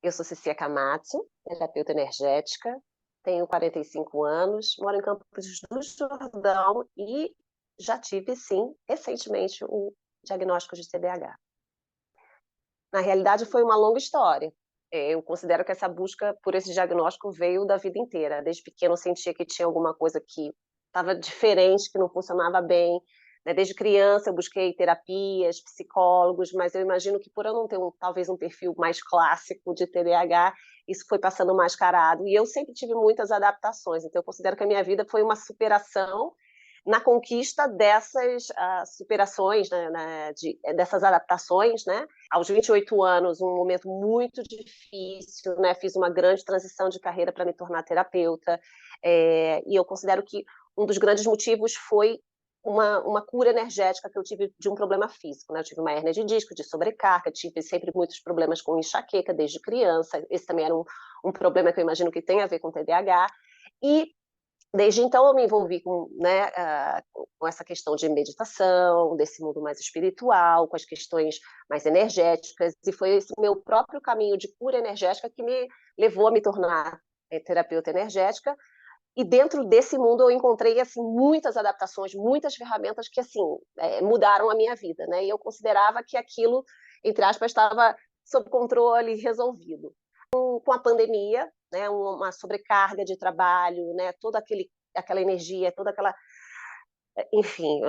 Eu sou Cecília Camatsu, terapeuta energética, tenho 45 anos, moro em Campos do Jordão e já tive, sim, recentemente, o diagnóstico de TDAH. Na realidade, foi uma longa história. Eu considero que essa busca por esse diagnóstico veio da vida inteira. Desde pequeno eu sentia que tinha alguma coisa que estava diferente, que não funcionava bem. Desde criança eu busquei terapias, psicólogos, mas eu imagino que por eu não ter talvez um perfil mais clássico de TDAH, isso foi passando mascarado. E eu sempre tive muitas adaptações, então eu considero que a minha vida foi uma superação na conquista dessas superações, dessas adaptações, né? Aos 28 anos, um momento muito difícil, né? Fiz uma grande transição de carreira para me tornar terapeuta, e eu considero que um dos grandes motivos foi uma cura energética que eu tive de um problema físico, né? Eu tive uma hérnia de disco, de sobrecarga, tive sempre muitos problemas com enxaqueca desde criança, esse também era um problema que eu imagino que tem a ver com TDAH, e desde então eu me envolvi com essa questão de meditação, desse mundo mais espiritual, com as questões mais energéticas, e foi esse meu próprio caminho de cura energética que me levou a me tornar terapeuta energética, e dentro desse mundo eu encontrei assim muitas adaptações, muitas ferramentas que assim mudaram a minha vida, né? E eu considerava que aquilo, entre aspas, estava sob controle, resolvido. Com a pandemia, né, uma sobrecarga de trabalho, né, toda aquela energia, toda aquela, enfim,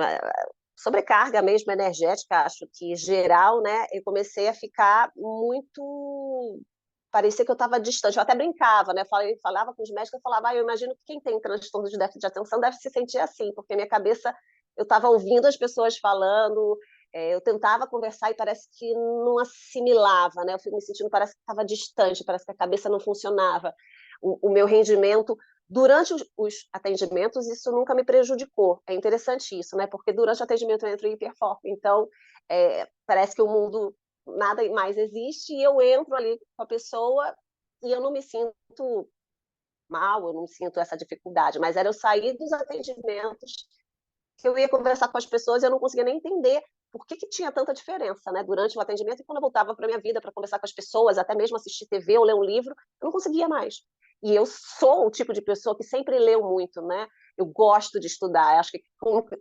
sobrecarga mesmo energética, acho que geral, né, eu comecei a ficar muito, parecia que eu estava distante, eu até brincava, né, falava com os médicos, eu falava, eu imagino que quem tem transtorno de déficit de atenção deve se sentir assim, porque minha cabeça, eu estava ouvindo as pessoas falando, eu tentava conversar e parece que não assimilava, né, eu fui me sentindo, parece que estava distante, parece que a cabeça não funcionava, o meu rendimento durante os atendimentos, isso nunca me prejudicou. É interessante isso, né? Porque durante o atendimento eu entro em hiperfoco. Então, parece que o mundo nada mais existe e eu entro ali com a pessoa e eu não me sinto mal, eu não sinto essa dificuldade. Mas era eu sair dos atendimentos que eu ia conversar com as pessoas e eu não conseguia nem entender por que tinha tanta diferença, né? Durante o atendimento e quando eu voltava para minha vida para conversar com as pessoas, até mesmo assistir TV ou ler um livro, eu não conseguia mais. E eu sou o tipo de pessoa que sempre leu muito, né? Eu gosto de estudar. Eu acho que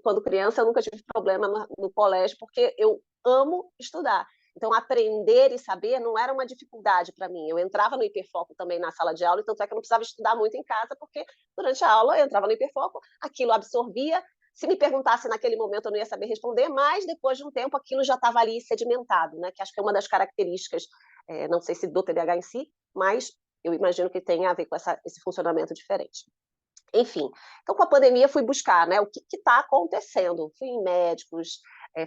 quando criança eu nunca tive problema no colégio porque eu amo estudar. Então, aprender e saber não era uma dificuldade para mim. Eu entrava no hiperfoco também na sala de aula, então é que eu não precisava estudar muito em casa, porque durante a aula eu entrava no hiperfoco, aquilo absorvia. Se me perguntasse naquele momento, eu não ia saber responder, mas depois de um tempo aquilo já estava ali sedimentado, né? Que acho que é uma das características, não sei se do TDAH em si, mas eu imagino que tenha a ver com esse funcionamento diferente. Enfim, então com a pandemia fui buscar, né, o que está acontecendo. Fui em médicos,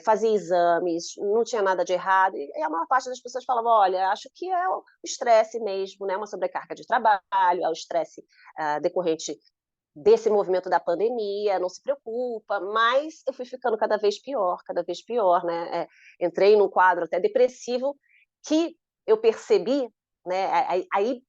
fazia exames, não tinha nada de errado, e a maior parte das pessoas falava, olha, acho que é o estresse mesmo, né, uma sobrecarga de trabalho, é o estresse decorrente desse movimento da pandemia, não se preocupa, mas eu fui ficando cada vez pior, né? Entrei num quadro até depressivo que eu percebi, né? Aí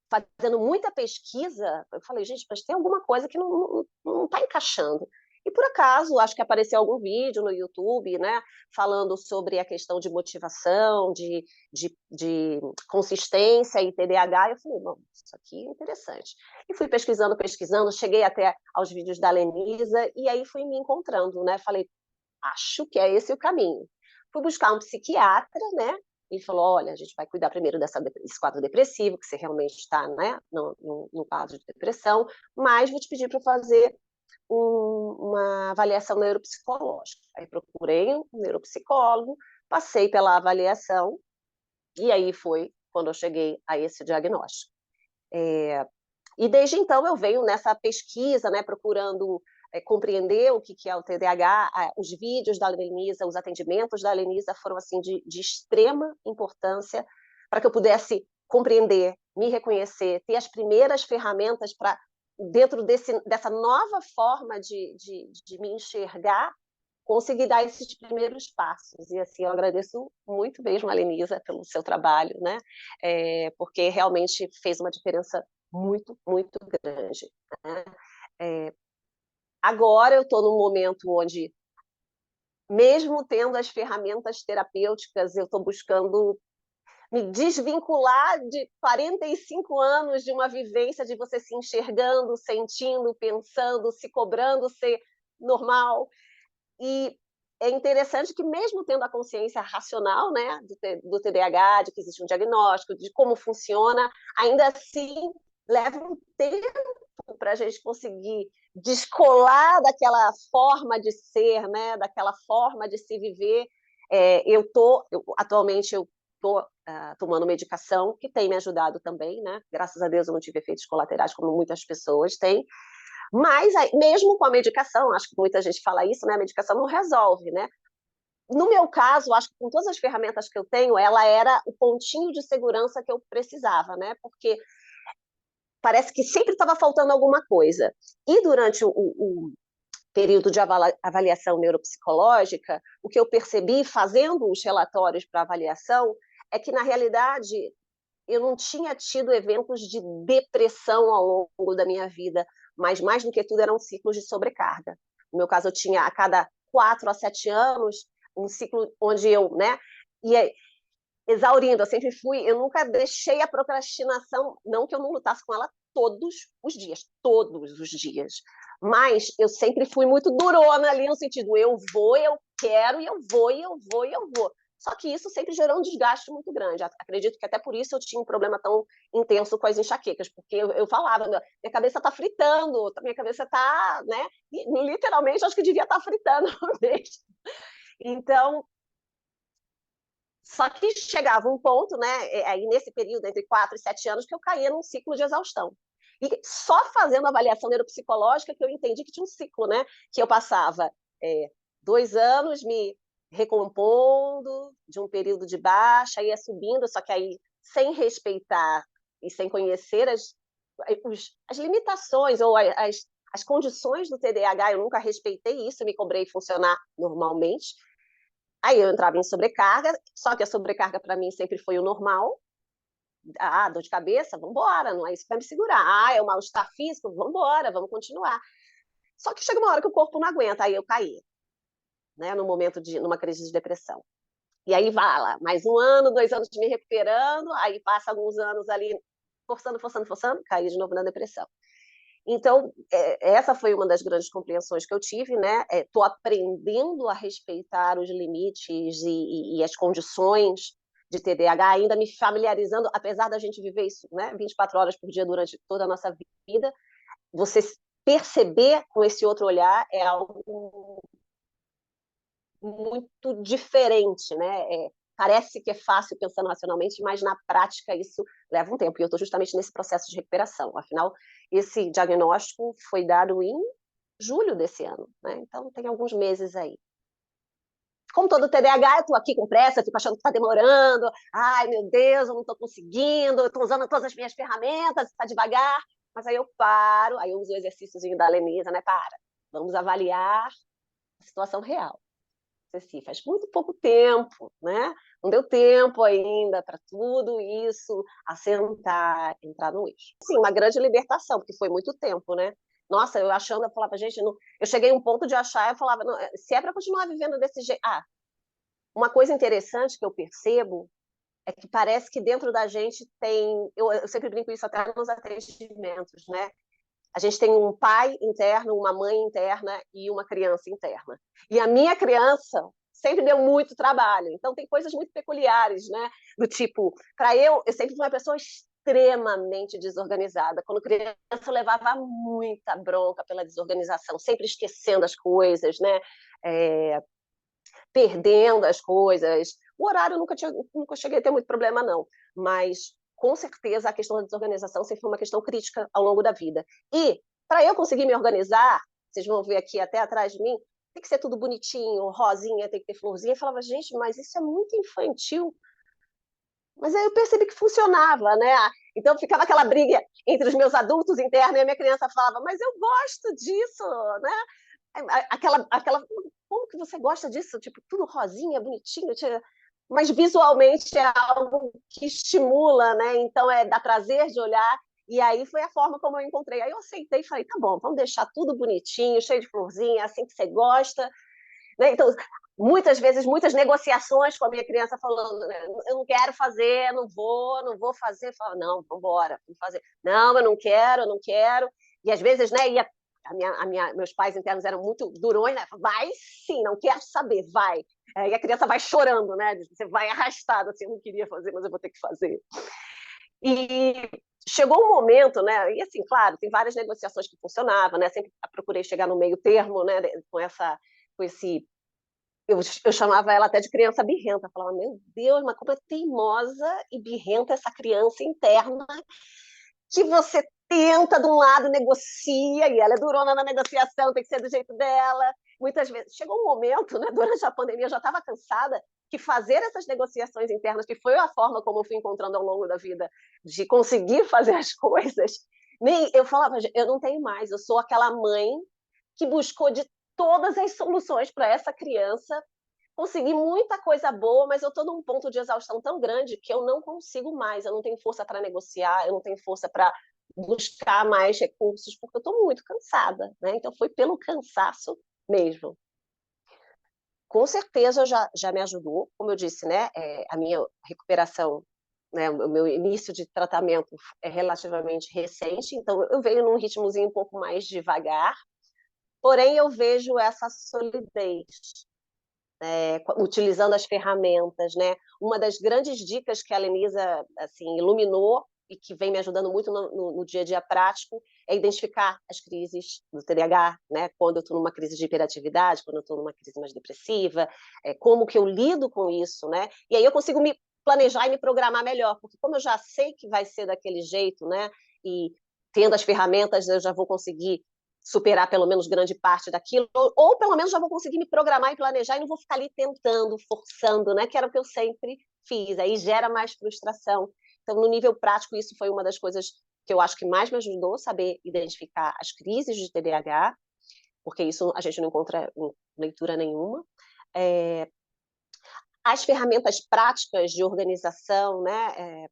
fazendo muita pesquisa, eu falei, gente, mas tem alguma coisa que não está encaixando. E por acaso, acho que apareceu algum vídeo no YouTube, né, falando sobre a questão de motivação, de consistência e TDAH. Eu falei, bom, isso aqui é interessante. E fui pesquisando, pesquisando, cheguei até aos vídeos da Lenisa, e aí fui me encontrando, né? Falei, acho que é esse o caminho. Fui buscar um psiquiatra, né? Ele falou, olha, a gente vai cuidar primeiro desse quadro depressivo, que você realmente está, né, no quadro de depressão, mas vou te pedir para fazer uma avaliação neuropsicológica. Aí procurei um neuropsicólogo, passei pela avaliação, e aí foi quando eu cheguei a esse diagnóstico. E desde então eu venho nessa pesquisa, né, procurando compreender o que é o TDAH. Os vídeos da Lenisa, os atendimentos da Lenisa foram assim de extrema importância para que eu pudesse compreender, me reconhecer, ter as primeiras ferramentas para, dentro dessa nova forma de me enxergar, conseguir dar esses primeiros passos. E assim, eu agradeço muito mesmo a Lenisa pelo seu trabalho, né? Porque realmente fez uma diferença muito, muito grande, né? Agora eu estou num momento onde, mesmo tendo as ferramentas terapêuticas, eu estou buscando me desvincular de 45 anos de uma vivência de você se enxergando, sentindo, pensando, se cobrando ser normal. E é interessante que, mesmo tendo a consciência racional, né, do TDAH, de que existe um diagnóstico, de como funciona, ainda assim leva um tempo para a gente conseguir descolar daquela forma de ser, né, daquela forma de se viver. Atualmente eu estou tomando medicação, que tem me ajudado também, né? Graças a Deus eu não tive efeitos colaterais como muitas pessoas têm, mas mesmo com a medicação, acho que muita gente fala isso, né? A medicação não resolve, né? No meu caso, acho que com todas as ferramentas que eu tenho, ela era o pontinho de segurança que eu precisava, né? Porque parece que sempre estava faltando alguma coisa. E durante o período de avaliação neuropsicológica, o que eu percebi fazendo os relatórios para avaliação é que, na realidade, eu não tinha tido eventos de depressão ao longo da minha vida, mas, mais do que tudo, eram ciclos de sobrecarga. No meu caso, eu tinha, a cada 4 a 7 anos, um ciclo onde eu, né, ia exaurindo. Eu nunca deixei a procrastinação, não que eu não lutasse com ela todos os dias. Mas eu sempre fui muito durona ali, no sentido, eu vou, eu quero, e eu vou, e eu vou, e eu vou. Só que isso sempre gerou um desgaste muito grande. Acredito que até por isso eu tinha um problema tão intenso com as enxaquecas, porque eu falava, minha cabeça está fritando, minha cabeça está, né? Literalmente, acho que devia estar fritando mesmo. Então, só que chegava um ponto, né, aí nesse período, entre 4 e 7 anos, que eu caía num ciclo de exaustão. E só fazendo a avaliação neuropsicológica que eu entendi que tinha um ciclo, né? Que eu passava 2 anos me recompondo de um período de baixa, ia subindo, só que aí sem respeitar e sem conhecer as limitações ou as condições do TDAH, eu nunca respeitei isso, me cobrei funcionar normalmente. Aí eu entrava em sobrecarga, só que a sobrecarga para mim sempre foi o normal. Dor de cabeça, vamos embora, não é isso que vai me segurar. É o mal-estar físico, vamos embora, vamos continuar. Só que chega uma hora que o corpo não aguenta, aí eu caí, né, numa crise de depressão. E aí vai lá, mais 1 ano, 2 anos me recuperando, aí passa alguns anos ali forçando, caí de novo na depressão. Então, essa foi uma das grandes compreensões que eu tive, né? Estou aprendendo a respeitar os limites e as condições de TDAH, ainda me familiarizando, apesar da gente viver isso, né, 24 horas por dia durante toda a nossa vida, você perceber com esse outro olhar é algo muito diferente, né? Parece que é fácil pensando racionalmente, mas na prática isso leva um tempo. E eu estou justamente nesse processo de recuperação. Afinal, esse diagnóstico foi dado em julho desse ano, né? Então tem alguns meses aí. Como todo TDAH, eu estou aqui com pressa, fico achando que está demorando. Ai, meu Deus, eu não estou conseguindo, eu estou usando todas as minhas ferramentas, está devagar. Mas aí eu paro, aí eu uso o exercíciozinho da Lenisa, né? Vamos avaliar a situação real. Ceci, faz muito pouco tempo, né? Não deu tempo ainda para tudo isso assentar, entrar no eixo. Sim, uma grande libertação, porque foi muito tempo, né? Nossa, eu achando, eu falava, gente, não... eu cheguei a um ponto de achar, eu falava, não, se é para continuar vivendo desse jeito. Uma coisa interessante que eu percebo é que parece que dentro da gente tem. Eu sempre brinco isso até nos atendimentos, né? A gente tem um pai interno, uma mãe interna e uma criança interna. E a minha criança sempre deu muito trabalho. Então, tem coisas muito peculiares, né? Do tipo, eu sempre fui uma pessoa extremamente desorganizada. Quando criança, eu levava muita bronca pela desorganização, sempre esquecendo as coisas, né? Perdendo as coisas. O horário nunca cheguei a ter muito problema, não. Mas, com certeza, a questão da desorganização sempre foi uma questão crítica ao longo da vida. E, para eu conseguir me organizar, vocês vão ver aqui até atrás de mim, tem que ser tudo bonitinho, rosinha, tem que ter florzinha. Eu falava, gente, mas isso é muito infantil. Mas aí eu percebi que funcionava, né? Então ficava aquela briga entre os meus adultos internos e a minha criança falava, mas eu gosto disso, né? Aquela, como que você gosta disso? Tipo, tudo rosinha, bonitinho, mas visualmente é algo que estimula, né? Então dá prazer de olhar. E aí foi a forma como eu encontrei. Aí eu aceitei e falei, tá bom, vamos deixar tudo bonitinho, cheio de florzinha, assim que você gosta. Né? Então, muitas vezes, muitas negociações com a minha criança falando, né, eu não quero fazer, não vou fazer. Eu falo, não, vamos embora, vamos fazer. Não, eu não quero, eu não quero. E às vezes, né, meus pais internos eram muito durões, né? Vai sim, não quero saber, vai. E a criança vai chorando, né? Você vai arrastada, assim, eu não queria fazer, mas eu vou ter que fazer. E chegou um momento, né? E assim, claro, tem várias negociações que funcionavam, né? Sempre procurei chegar no meio termo, né? Com esse eu chamava ela até de criança birrenta. Falava, meu Deus, mas como é teimosa e birrenta essa criança interna que você tenta de um lado, negocia, e ela é durona na negociação, tem que ser do jeito dela. Muitas vezes, chegou um momento, né, durante a pandemia, eu já estava cansada, que fazer essas negociações internas, que foi a forma como eu fui encontrando ao longo da vida, de conseguir fazer as coisas, eu falava, eu não tenho mais, eu sou aquela mãe que buscou de todas as soluções para essa criança, consegui muita coisa boa, mas eu estou num ponto de exaustão tão grande que eu não consigo mais, eu não tenho força para negociar, eu não tenho força para buscar mais recursos, porque eu estou muito cansada, né? Então foi pelo cansaço mesmo. Com certeza já me ajudou, como eu disse, né? A minha recuperação, né? O meu início de tratamento é relativamente recente, então eu venho num ritmozinho um pouco mais devagar, porém eu vejo essa solidez, utilizando as ferramentas, né? Uma das grandes dicas que a Lenisa assim iluminou e que vem me ajudando muito no dia a dia prático é identificar as crises do TDAH, né? Quando eu estou numa crise de hiperatividade, quando eu estou numa crise mais depressiva, como que eu lido com isso, né? E aí eu consigo me planejar e me programar melhor, porque como eu já sei que vai ser daquele jeito, né? E tendo as ferramentas eu já vou conseguir superar pelo menos grande parte daquilo, ou pelo menos já vou conseguir me programar e planejar e não vou ficar ali tentando, forçando, né? Que era o que eu sempre fiz. Aí gera mais frustração. Então, no nível prático, isso foi uma das coisas que eu acho que mais me ajudou, saber identificar as crises de TDAH, porque isso a gente não encontra em leitura nenhuma. As ferramentas práticas de organização, né?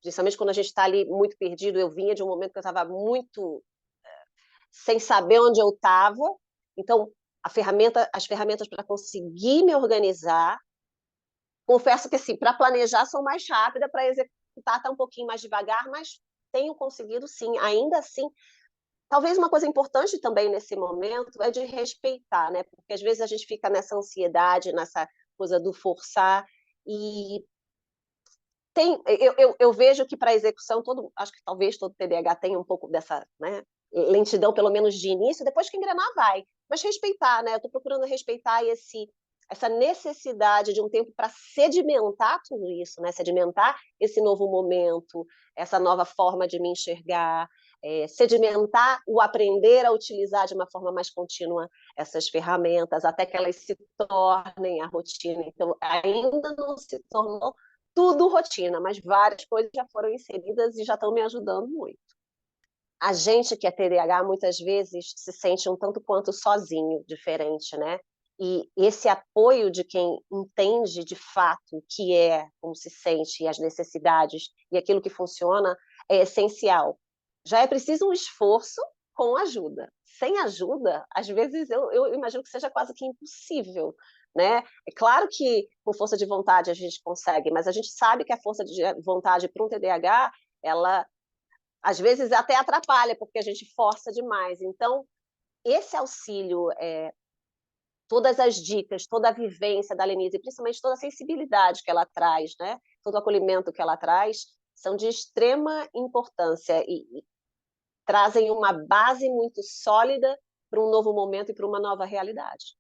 Principalmente quando a gente está ali muito perdido, eu vinha de um momento que eu estava muito sem saber onde eu estava. Então, as ferramentas para conseguir me organizar, confesso que assim, para planejar sou mais rápida, para executar está um pouquinho mais devagar, mas tenho conseguido sim, ainda assim. Talvez uma coisa importante também nesse momento é de respeitar, né? Porque às vezes a gente fica nessa ansiedade, nessa coisa do forçar, e eu vejo que para a execução, acho que talvez todo TDAH tenha um pouco dessa, né, lentidão, pelo menos de início, depois que engrenar vai. Mas respeitar, né? Eu estou procurando respeitar essa necessidade de um tempo para sedimentar tudo isso, né? Sedimentar esse novo momento, essa nova forma de me enxergar, sedimentar o aprender a utilizar de uma forma mais contínua essas ferramentas, até que elas se tornem a rotina. Então, ainda não se tornou tudo rotina, mas várias coisas já foram inseridas e já estão me ajudando muito. A gente que é TDAH muitas vezes se sente um tanto quanto sozinho, diferente, né? E esse apoio de quem entende de fato o que é, como se sente, e as necessidades e aquilo que funciona é essencial. Já é preciso um esforço com ajuda. Sem ajuda, às vezes eu imagino que seja quase que impossível, né? É claro que com força de vontade a gente consegue, mas a gente sabe que a força de vontade para um TDAH, ela às vezes até atrapalha, porque a gente força demais. Então, esse auxílio, todas as dicas, toda a vivência da Lenise, principalmente toda a sensibilidade que ela traz, né? Todo o acolhimento que ela traz, são de extrema importância e trazem uma base muito sólida para um novo momento e para uma nova realidade.